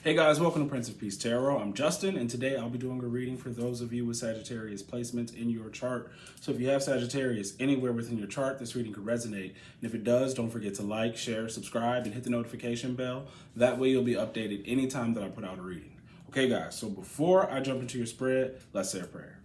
Hey guys, welcome to Prince of Peace Tarot. I'm Justin, and today I'll be doing a reading for those of you with Sagittarius placements in your chart. So if you have Sagittarius anywhere within your chart, this reading could resonate. And if it does, don't forget to like, share, subscribe, and hit the notification bell. That way you'll be updated anytime that I put out a reading. Okay guys, so before I jump into your spread, let's say a prayer.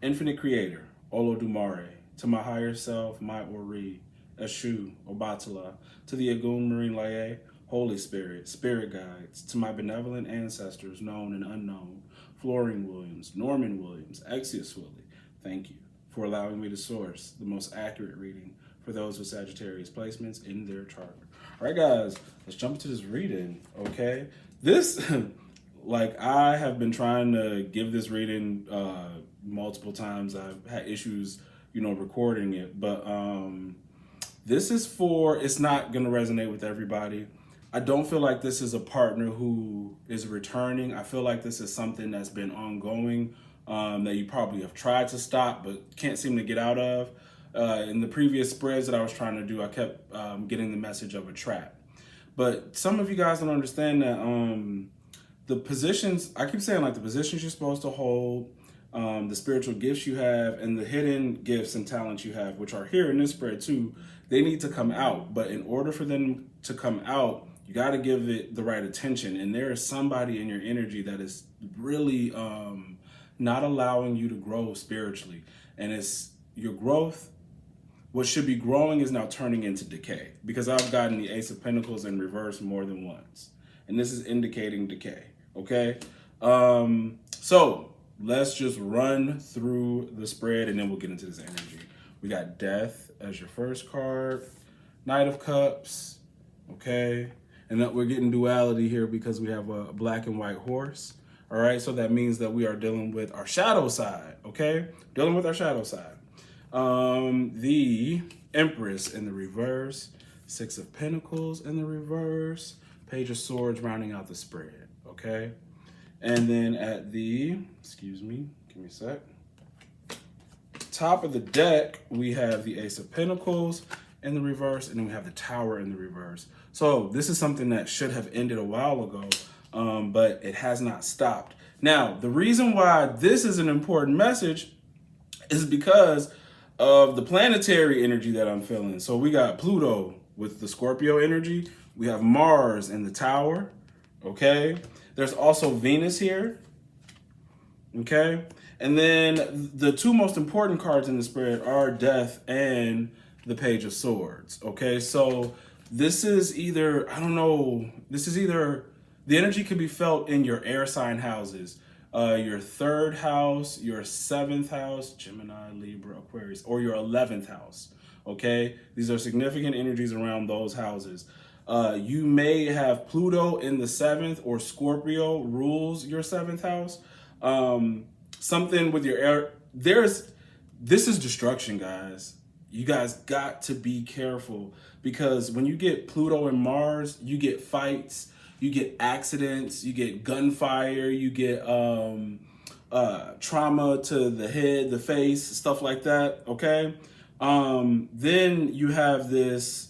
Infinite Creator, Olodumare, to my higher self, my Ori, Eshu, Obatala, to the Agun Marine Laye, Holy Spirit, Spirit Guides, to my benevolent ancestors, known and unknown, Florine Williams, Norman Williams, Exius Willie, thank you for allowing me to source the most accurate reading for those with Sagittarius placements in their chart. All right, guys, let's jump into this reading, okay? This, like, I have been trying to give this reading multiple times. I've had issues, recording it, but this is it's not going to resonate with everybody. I don't feel like this is a partner who is returning. I feel like this is something that's been ongoing, that you probably have tried to stop but can't seem to get out of. In the previous spreads that I was trying to do, I kept getting the message of a trap. But some of you guys don't understand that the positions, I keep saying like the positions you're supposed to hold, the spiritual gifts you have, and the hidden gifts and talents you have, which are here in this spread too, they need to come out. But in order for them to come out, you got to give it the right attention. And there is somebody in your energy that is really not allowing you to grow spiritually. And it's your growth. What should be growing is now turning into decay, because I've gotten the Ace of Pentacles in reverse more than once. And this is indicating decay. Okay. So let's just run through the spread and then we'll get into this energy. We got Death as your first card, Knight of Cups. Okay. And that we're getting duality here because we have a black and white horse. All right, so that means that we are dealing with our shadow side, okay? Dealing with our shadow side. The Empress in the reverse, Six of Pentacles in the reverse, Page of Swords rounding out the spread, okay? And then at the, excuse me, give me a sec. Top of the deck, we have the Ace of Pentacles in the reverse, and then we have the Tower in the reverse. So this is something that should have ended a while ago, but it has not stopped. Now, the reason why this is an important message is because of the planetary energy that I'm feeling. So we got Pluto with the Scorpio energy. We have Mars in the Tower, okay? There's also Venus here, okay? And then the two most important cards in the spread are Death and the Page of Swords, okay? So this is either, I don't know, this is either, the energy could be felt in your air sign houses, your third house, your seventh house, Gemini, Libra, Aquarius, or your 11th house, okay? These are significant energies around those houses. You may have Pluto in the 7th, or Scorpio rules your 7th house. Something with your air, this is destruction, guys. You guys got to be careful, because when you get Pluto and Mars, you get fights, you get accidents, you get gunfire, you get trauma to the head, the face, stuff like that, okay? Then you have this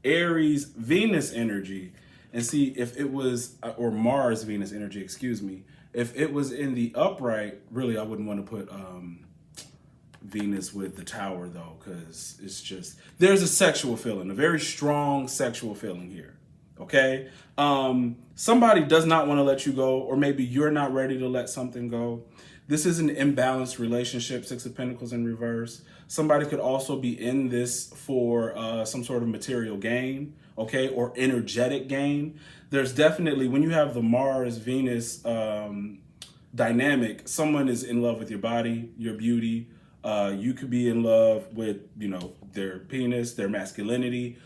Aries Venus energy, and see if it was, or Mars Venus energy, excuse me. If it was in the upright, really I wouldn't want to put Venus with the Tower though, because it's just, there's a sexual feeling, a very strong sexual feeling here, okay? Somebody does not want to let you go, or maybe you're not ready to let something go. This is an imbalanced relationship, Six of Pentacles in reverse. Somebody could also be in this for some sort of material gain, okay, or energetic gain. There's definitely, when you have the Mars-Venus dynamic, someone is in love with your body, your beauty. You could be in love with, their penis, their masculinity,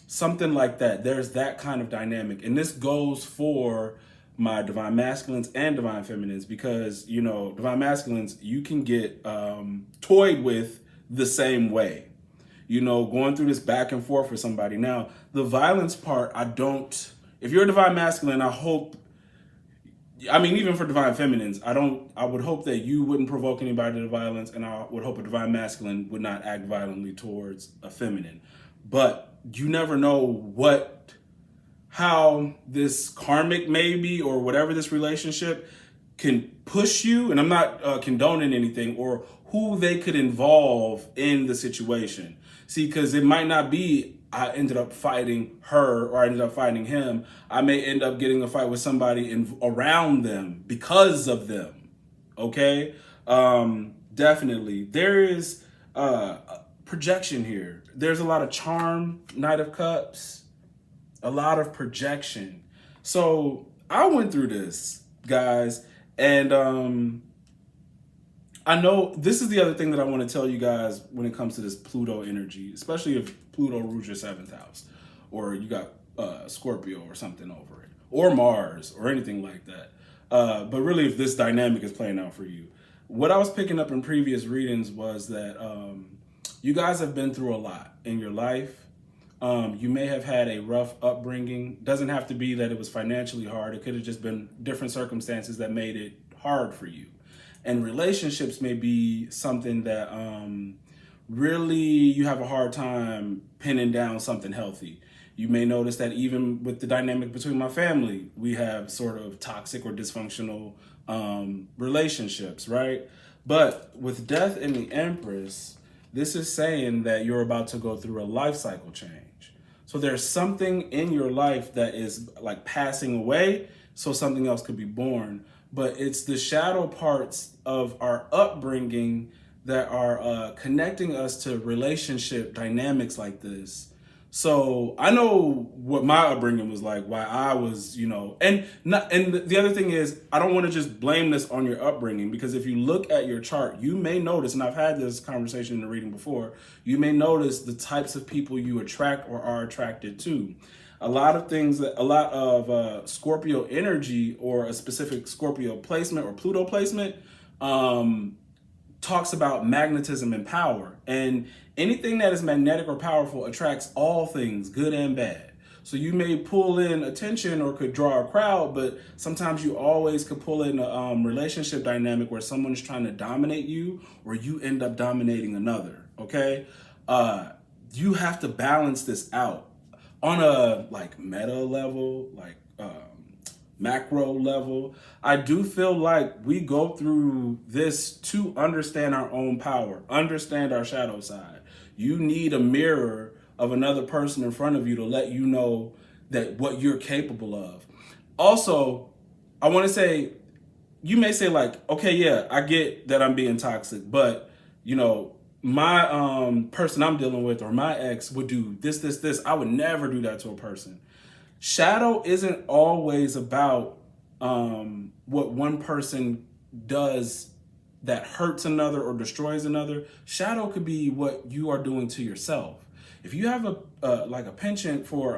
something like that. There's that kind of dynamic. And this goes for my divine masculines and divine feminines, because, divine masculines, you can get toyed with the same way, going through this back and forth with somebody. Now, the violence part, if you're a divine masculine, even for divine feminines, I would hope that you wouldn't provoke anybody to violence, and I would hope a divine masculine would not act violently towards a feminine. But you never know how this karmic maybe or whatever this relationship can push you, and I'm not condoning anything, or who they could involve in the situation. See, because it might not be I ended up fighting her or I ended up fighting him. I may end up getting a fight with somebody around them because of them. Okay? Definitely. There is projection here. There's a lot of charm, Knight of Cups, a lot of projection. So I went through this, guys, and I know this is the other thing that I want to tell you guys when it comes to this Pluto energy, especially if Pluto rules your 7th house, or you got Scorpio or something over it, or Mars or anything like that. But really, if this dynamic is playing out for you, what I was picking up in previous readings was that you guys have been through a lot in your life. You may have had a rough upbringing. Doesn't have to be that it was financially hard. It could have just been different circumstances that made it hard for you. And relationships may be something that really you have a hard time pinning down something healthy. You may notice that even with the dynamic between my family, we have sort of toxic or dysfunctional relationships, right? But with Death and the Empress, this is saying that you're about to go through a life cycle change. So there's something in your life that is like passing away, so something else could be born. But it's the shadow parts of our upbringing that are connecting us to relationship dynamics like this. So I know what my upbringing was like, why I was, and the other thing is, I don't want to just blame this on your upbringing, because if you look at your chart, you may notice, and I've had this conversation in the reading before, you may notice the types of people you attract or are attracted to. A lot of Scorpio energy, or a specific Scorpio placement or Pluto placement, talks about magnetism and power. And anything that is magnetic or powerful attracts all things, good and bad. So you may pull in attention or could draw a crowd, but sometimes you always could pull in a relationship dynamic where someone's trying to dominate you, or you end up dominating another, okay? You have to balance this out. On a meta level, macro level, I do feel like we go through this to understand our own power, understand our shadow side. You need a mirror of another person in front of you to let you know that what you're capable of. Also, I want to say, you may say okay, yeah, I get that I'm being toxic, but my person I'm dealing with, or my ex, would do this. I would never do that to a person. Shadow isn't always about what one person does that hurts another or destroys another. Shadow could be what you are doing to yourself. If you have a penchant for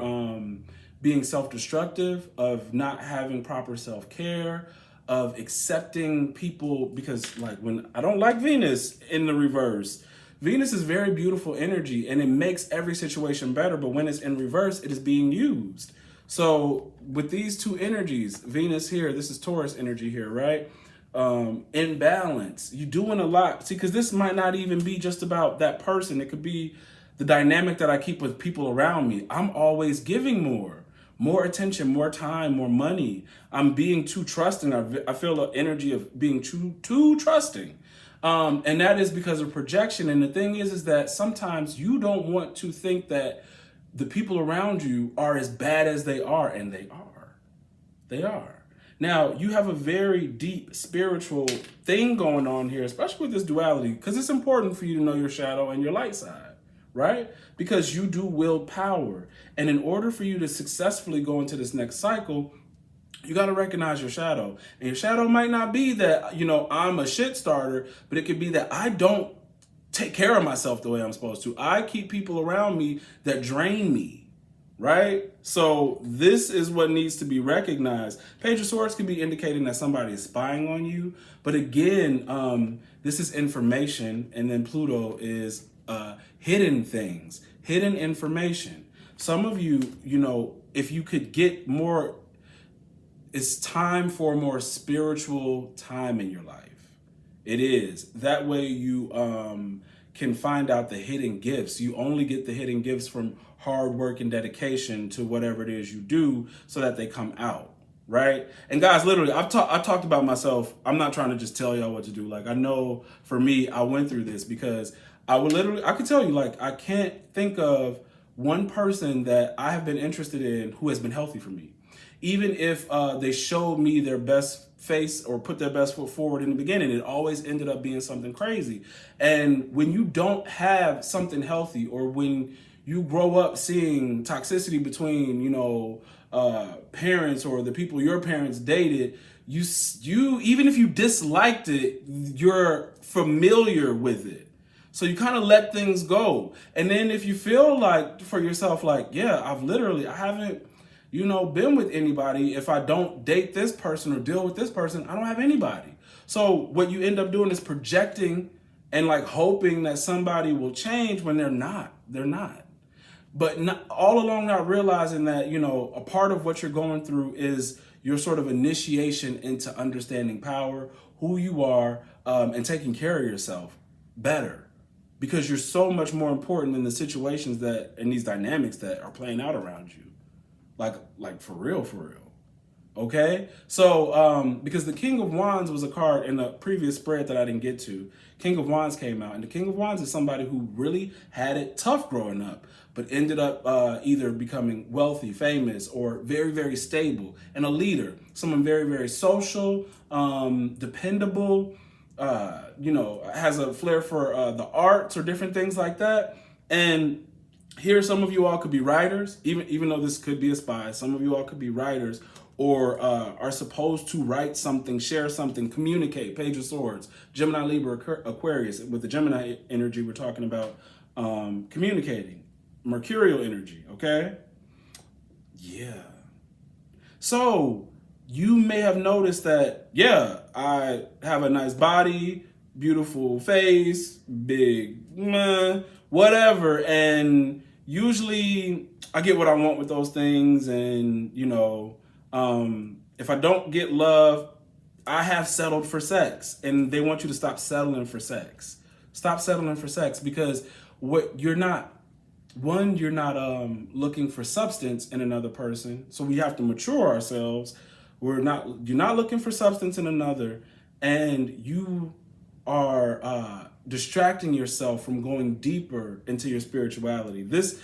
being self-destructive, of not having proper self-care, of accepting people, because when I don't like Venus in the reverse. Venus is very beautiful energy and it makes every situation better, but when it's in reverse, it is being used. So with these two energies, Venus here, this is Taurus energy here, right? In balance, you're doing a lot. See, because this might not even be just about that person. It could be the dynamic that I keep with people around me. I'm always giving more attention, more time, more money. I'm being too trusting. I feel the energy of being too trusting. And that is because of projection. And the thing is that sometimes you don't want to think that the people around you are as bad as they are, and they are. They are. Now, you have a very deep spiritual thing going on here, especially with this duality, because it's important for you to know your shadow and your light side, right? Because you do wield power. And in order for you to successfully go into this next cycle, you got to recognize your shadow. And your shadow might not be that, I'm a shit starter, but it could be that I don't take care of myself the way I'm supposed to. I keep people around me that drain me, right? So this is what needs to be recognized. Page of Swords can be indicating that somebody is spying on you. But again, this is information. And then Pluto is hidden things, hidden information. Some of you, if you could get more, it's time for more spiritual time in your life. It is. That way you can find out the hidden gifts. You only get the hidden gifts from hard work and dedication to whatever it is you do so that they come out, right? And guys, literally, I talked about myself. I'm not trying to just tell y'all what to do. Like, I know for me, I went through this because I could tell you, like, I can't think of one person that I have been interested in who has been healthy for me. Even if they showed me their best face or put their best foot forward in the beginning, it always ended up being something crazy. And when you don't have something healthy, or when you grow up seeing toxicity between, parents or the people your parents dated, you even if you disliked it, you're familiar with it. So you kind of let things go. And then if you feel like for yourself, like, yeah, I haven't, been with anybody. If I don't date this person or deal with this person, I don't have anybody. So what you end up doing is projecting and like hoping that somebody will change when they're not. But all along not realizing that, a part of what you're going through is your sort of initiation into understanding power, who you are, and taking care of yourself better. Because you're so much more important in the situations and these dynamics that are playing out around you. Like for real. Okay? So, because the King of Wands was a card in a previous spread that I didn't get to. King of Wands came out, and the King of Wands is somebody who really had it tough growing up, but ended up either becoming wealthy, famous, or very, very stable, and a leader. Someone very, very social, dependable, has a flair for the arts or different things like that. And here, some of you all could be writers, even though this could be a spy. Some of you all could be writers, or are supposed to write something, share something, communicate. Page of Swords, Gemini, Libra, Aquarius. With the Gemini energy, we're talking about communicating. Mercurial energy, okay? Yeah. So you may have noticed that, yeah, I have a nice body, beautiful face, big, whatever. And usually I get what I want with those things. And, if I don't get love, I have settled for sex. And they want you to stop settling for sex. Stop settling for sex, because you're not looking for substance in another person. So we have to mature ourselves. You're not looking for substance in another, and you are distracting yourself from going deeper into your spirituality. This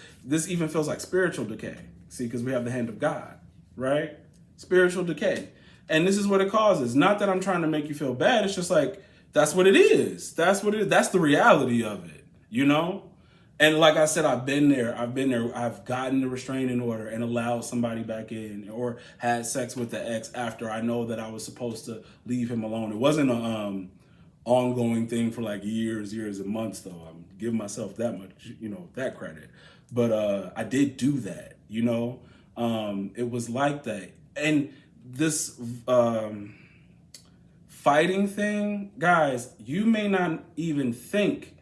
even feels like spiritual decay. See, because we have the hand of God, right? Spiritual decay. And this is what it causes. Not that I'm trying to make you feel bad. It's just like, that's what it is. That's the reality of it, And like I said, I've been there. I've gotten the restraining order and allowed somebody back in, or had sex with the ex after I know that I was supposed to leave him alone. It wasn't a ongoing thing for like years and months, though. I'm giving myself that much, that credit. But I did do that, It was like that. And this fighting thing, guys, you may not even think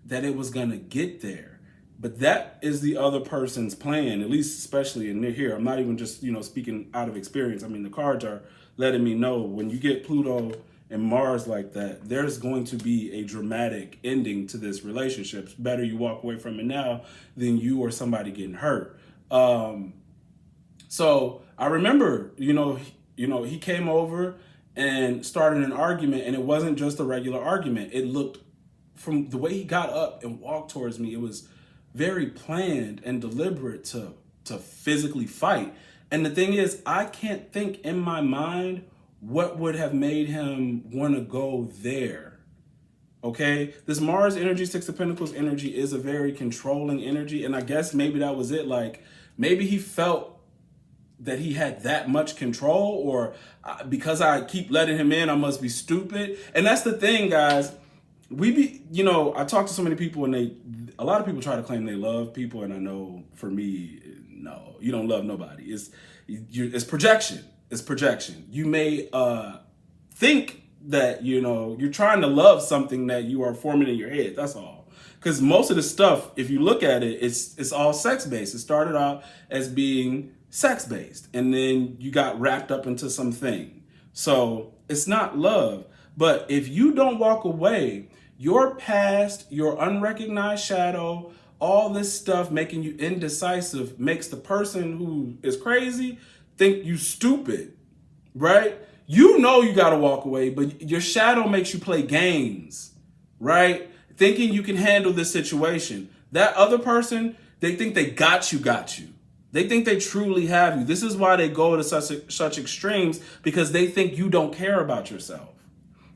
that it was gonna get there, but that is the other person's plan, at least especially in here. I'm not even just speaking out of experience. I mean, the cards are letting me know when you get Pluto and Mars like that, there's going to be a dramatic ending to this relationship. It's better you walk away from it now than you or somebody getting hurt. So I remember, he came over and started an argument, and it wasn't just a regular argument. It looked, from the way he got up and walked towards me, it was very planned and deliberate to physically fight. And the thing is, I can't think in my mind what would have made him want to go there. Okay? This Mars energy, Six of Pentacles energy, is a very controlling energy. And I guess maybe that was it. Like, maybe he felt that he had that much control, or because I keep letting him in, I must be stupid. And that's the thing, guys. I talk to so many people, and a lot of people try to claim they love people. And I know for me, no, you don't love nobody. It's projection. It's projection. You may think that, you're trying to love something that you are forming in your head. That's all. Because most of the stuff, if you look at it, it's all sex-based. It started out as being sex-based, and then you got wrapped up into something. So it's not love. But if you don't walk away, your past, your unrecognized shadow, all this stuff making you indecisive makes the person who is crazy think you stupid, right? You know you got to walk away, but your shadow makes you play games, right? Thinking you can handle this situation. That other person, they think they got you. They think they truly have you. This is why they go to such extremes, because they think you don't care about yourself.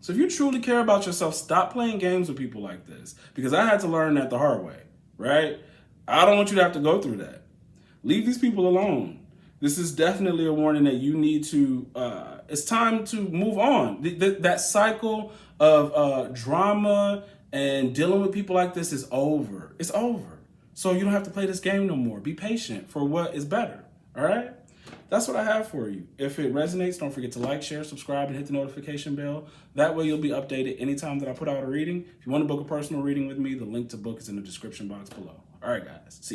So if you truly care about yourself, stop playing games with people like this, because I had to learn that the hard way, right? I don't want you to have to go through that. Leave these people alone. This is definitely a warning that you need to, it's time to move on. That cycle of drama and dealing with people like this is over. It's over. So you don't have to play this game no more. Be patient for what is better, all right? That's what I have for you. If it resonates, don't forget to like, share, subscribe, and hit the notification bell. That way you'll be updated anytime that I put out a reading. If you want to book a personal reading with me, the link to book is in the description box below. All right, guys. See you.